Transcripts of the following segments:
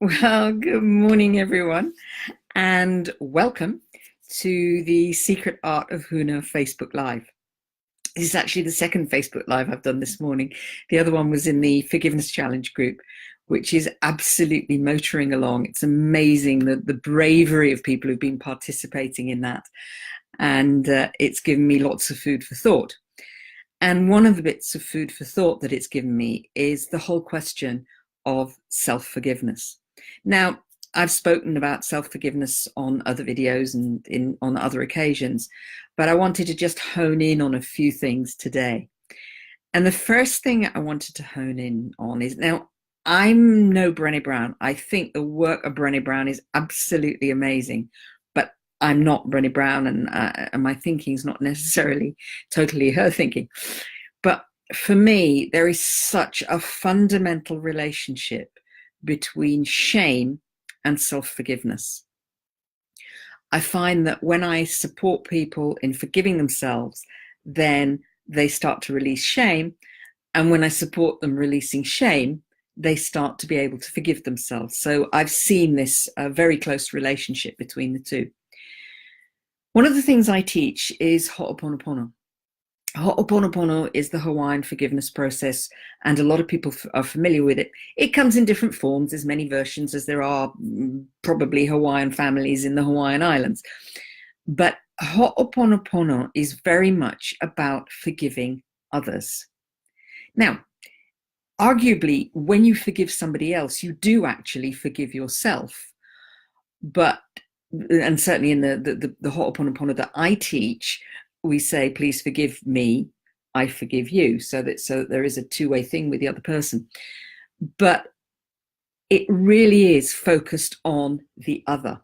Well, good morning, everyone, and welcome to the Secret Art of Huna Facebook Live. This is actually the second Facebook Live I've done this morning. The other one was in the Forgiveness Challenge group, which is absolutely motoring along. It's amazing the bravery of people who've been participating in that. And it's given me lots of food for thought. And one of the bits of food for thought that it's given me is the whole question of self-forgiveness. Now, I've spoken about self-forgiveness on other videos and on other occasions, but I wanted to just hone in on a few things today. And the first thing I wanted to hone in on is, now, I'm no Brené Brown. I think the work of Brené Brown is absolutely amazing, but I'm not Brené Brown, and my thinking is not necessarily totally her thinking. But for me, there is such a fundamental relationship between shame and self-forgiveness. I find that when I support people in forgiving themselves, then they start to release shame. And when I support them releasing shame, they start to be able to forgive themselves. So I've seen this very close relationship between the two. One of the things I teach is Ho'oponopono. Ho'oponopono is the Hawaiian forgiveness process, and a lot of people are familiar with it. It comes in different forms. There's many versions, as there are probably Hawaiian families in the Hawaiian Islands. But Ho'oponopono is very much about forgiving others. Now, arguably, when you forgive somebody else, you do actually forgive yourself. But, and certainly in the Ho'oponopono that I teach, we say, please forgive me, I forgive you, so that there is a two-way thing with the other person. But it really is focused on the other.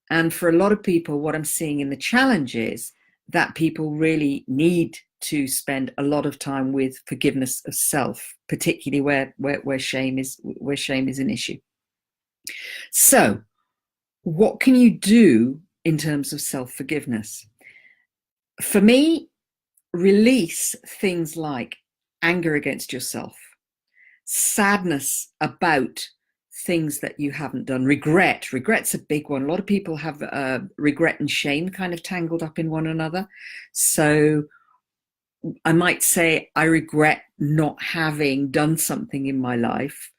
And for a lot of people, what I'm seeing in the challenge is that people really need to spend a lot of time with forgiveness of self, particularly where shame is an issue. So what can you do in terms of self-forgiveness? For me, release things like anger against yourself, sadness about things that you haven't done, regret's a big one. A lot of people have regret and shame kind of tangled up in one another. So I might say, I regret not having done something in my life,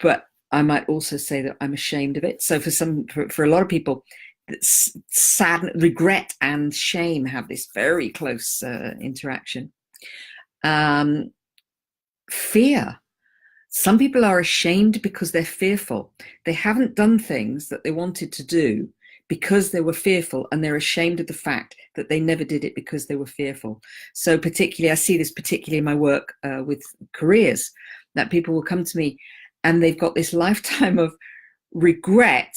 but I might also say that I'm ashamed of it. So for a lot of people, regret and shame have this very close interaction. Fear. Some people are ashamed because they're fearful. They haven't done things that they wanted to do because they were fearful, and they're ashamed of the fact that they never did it because they were fearful. So particularly, I see this particularly in my work with careers, that people will come to me and they've got this lifetime of regret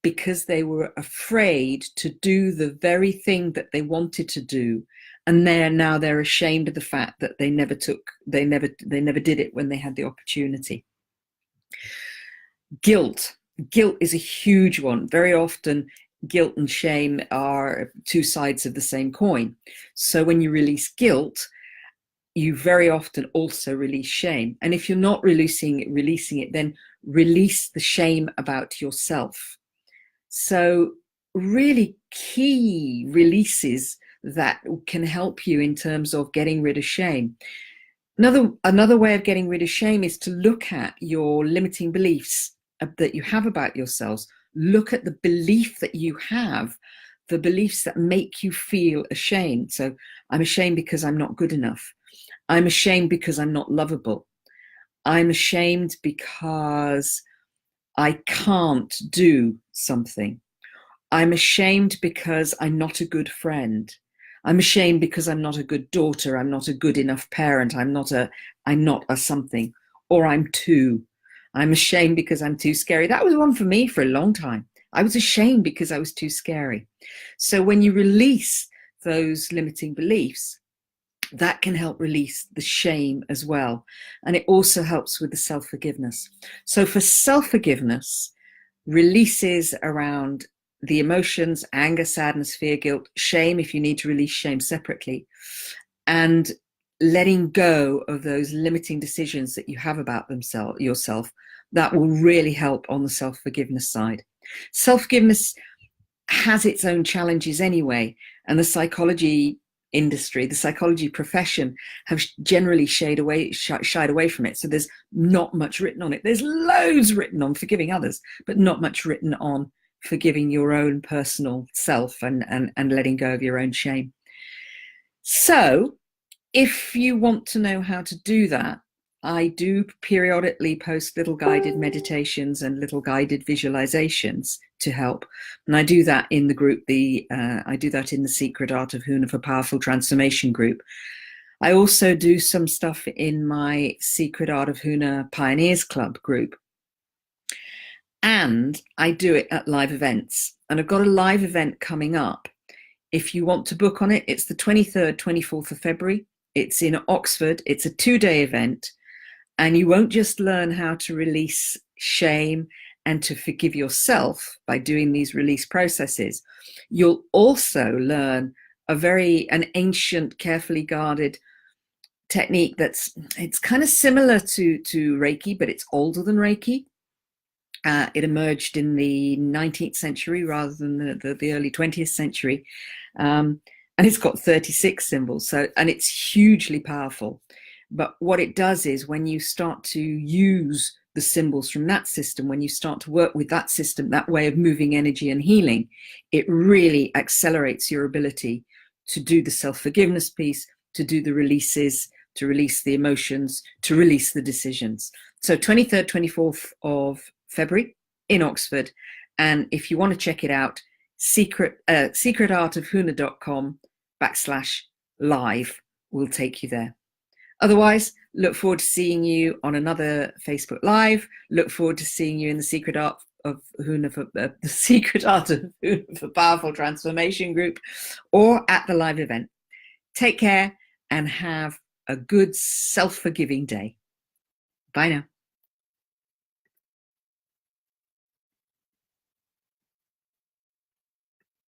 because they were afraid to do the very thing that they wanted to do, and they're ashamed of the fact that they never did it when they had the opportunity. Guilt is a huge one. Very often guilt and shame are two sides of the same coin. So when you release guilt, you very often also release shame. And if you're not releasing it, then release the shame about yourself. So really key releases that can help you in terms of getting rid of shame. Another way of getting rid of shame is to look at your limiting beliefs that you have about yourselves. Look at the belief that you have, the beliefs that make you feel ashamed. So I'm ashamed because I'm not good enough. I'm ashamed because I'm not lovable. I'm ashamed because I can't do something. I'm ashamed because I'm not a good friend. I'm ashamed because I'm not a good daughter. I'm not a good enough parent. I'm not a something, or I'm ashamed because I'm too scary. That was one for me for a long time. I was ashamed because I was too scary. So when you release those limiting beliefs, that can help release the shame as well. And it also helps with the self-forgiveness. So for self-forgiveness, releases around the emotions, anger, sadness, fear, guilt, shame, if you need to release shame separately, and letting go of those limiting decisions that you have about yourself, That will really help on the self-forgiveness side. Self-forgiveness has its own challenges anyway, and the psychology industry, the psychology profession, have generally shied away from it. So there's not much written on it. There's loads written on forgiving others, but not much written on forgiving your own personal self and letting go of your own shame. So if you want to know how to do that, I do periodically post little guided meditations and little guided visualizations to help. And I do that in the group, I do that in the Secret Art of Huna for Powerful Transformation group. I also do some stuff in my Secret Art of Huna Pioneers Club group. And I do it at live events. And I've got a live event coming up. If you want to book on it, it's the 23rd, 24th of February. It's in Oxford. It's a 2-day event. And you won't just learn how to release shame and to forgive yourself by doing these release processes. You'll also learn an ancient, carefully guarded technique it's kind of similar to Reiki, but it's older than Reiki. It emerged in the 19th century rather than the early 20th century. And it's got 36 symbols, and it's hugely powerful. But what it does is when you start to use the symbols from that system, when you start to work with that system, that way of moving energy and healing, it really accelerates your ability to do the self-forgiveness piece, to do the releases, to release the emotions, to release the decisions. So 23rd, 24th of February in Oxford. And if you want to check it out, secretartofhuna.com/live will take you there. Otherwise, look forward to seeing you on another Facebook Live. Look forward to seeing you in the Secret Art of Huna for Powerful Transformation group, or at the live event. Take care and have a good self-forgiving day. Bye now.